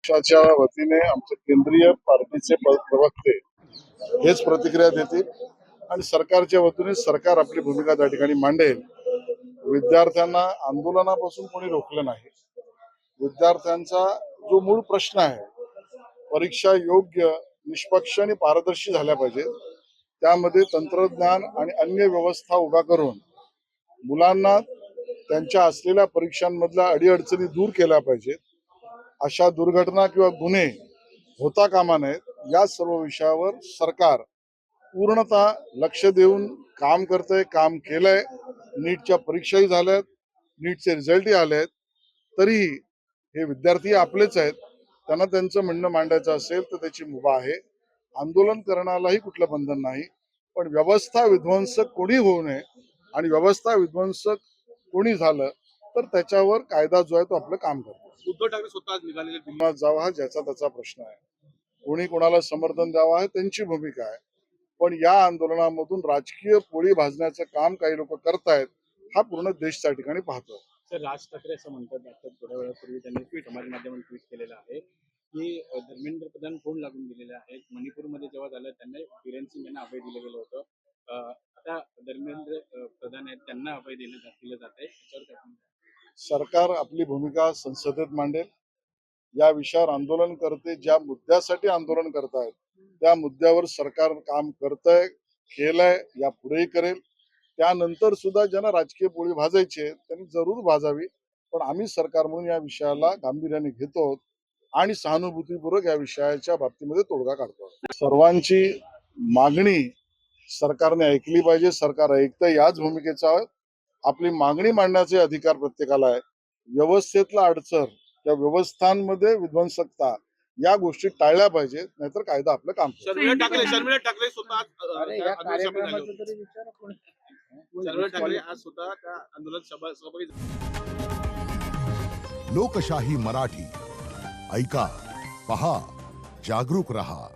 पक्षाच्या वतीने आमचे केंद्रीय पार्टीचे प्रवक्ते हेच प्रतिक्रिया देतील आणि सरकारच्या वतीने सरकार आपली भूमिका त्या ठिकाणी मांडेल. विद्यार्थ्यांना आंदोलनापासून कोणी रोखलं नाही. विद्यार्थ्यांचा जो मूळ प्रश्न आहे, परीक्षा योग्य, निष्पक्ष आणि पारदर्शी झाल्या पाहिजेत. त्यामध्ये तंत्रज्ञान आणि अन्य व्यवस्था उभा करून मुलांना त्यांच्या असलेल्या परीक्षांमधल्या अडीअडचणी दूर केल्या पाहिजेत. अशा दुर्घटना किंवा गुन्हे होता कामा नयेत. या सर्व विषयावर सरकार पूर्णतः लक्ष देऊन काम करतंय, काम केलंय. नीटच्या परीक्षाही झाल्यात, नीटचे रिझल्टही आलेत. तरीही हे विद्यार्थी आपलेच आहेत. त्यांना त्यांचं म्हणणं मांडायचं असेल तर त्याची मुभा आहे. आंदोलन करण्यालाही कुठलं बंधन नाही. पण व्यवस्था विध्वंसक कोणी होऊ नये आणि व्यवस्था विध्वंसक कोणी झालं तर त्याच्यावर कायदा जो आहे तो आपलं काम करतो. उद्धव ठाकरे स्वतः आज निघालेले दिल्लीत जावा हा ज्याचा त्याचा प्रश्न आहे. कोणी कोणाला समर्थन द्यावं आहे त्यांची भूमिका आहे. पण या आंदोलनामधून राजकीय पोळी भाजण्याचं काम काही लोक करतायत हा पूर्ण देश त्या ठिकाणी पाहतो. सर, राज ठाकरे असं म्हणतात, आता थोड्या वेळापूर्वी त्यांनी समाज माध्यमात ट्विट केलेलं आहे की धर्मेंद्र प्रधान फोन लागून दिलेले आहेत. मणिपूरमध्ये जेव्हा झालं त्यांना बिरेन सिंग यांना अभय दिलं गेलं होतं. आता धर्मेंद्र प्रधान आहेत त्यांना अभय दिलं जात आहे. सरकार आपली भूमिका संसदेत मांडेल. या विषयावर आंदोलन करते, ज्या मुद्द्यासाठी आंदोलन करतायत त्या मुद्द्यावर सरकार काम करतंय, केलंय, या पुढेही करेल. त्यानंतर सुद्धा ज्यांना राजकीय पोळी भाजायची आहे त्यांनी जरूर भाजावी. पण आम्ही सरकार म्हणून या विषयाला गांभीर्याने घेतो आणि सहानुभूतीपूर्वक या विषयाच्या बाबतीमध्ये तोडगा काढतो. सर्वांची मागणी सरकारने ऐकली पाहिजे. सरकार ऐकतं, याच भूमिकेचा आहे. आपली मागणी मांडण्याचे अधिकार प्रत्येकाला आहे. व्यवस्थेतला अडचण, त्या व्यवस्थांमध्ये विध्वंसकता या गोष्टी टाळल्या पाहिजेत, नाहीतर कायदा आपलं काम करतो. शर्मिला ठाकरे स्वतः आज स्वतः त्या आंदोलनात सहभागी लोकशाही मराठी ऐका, पहा, जागरूक रहा.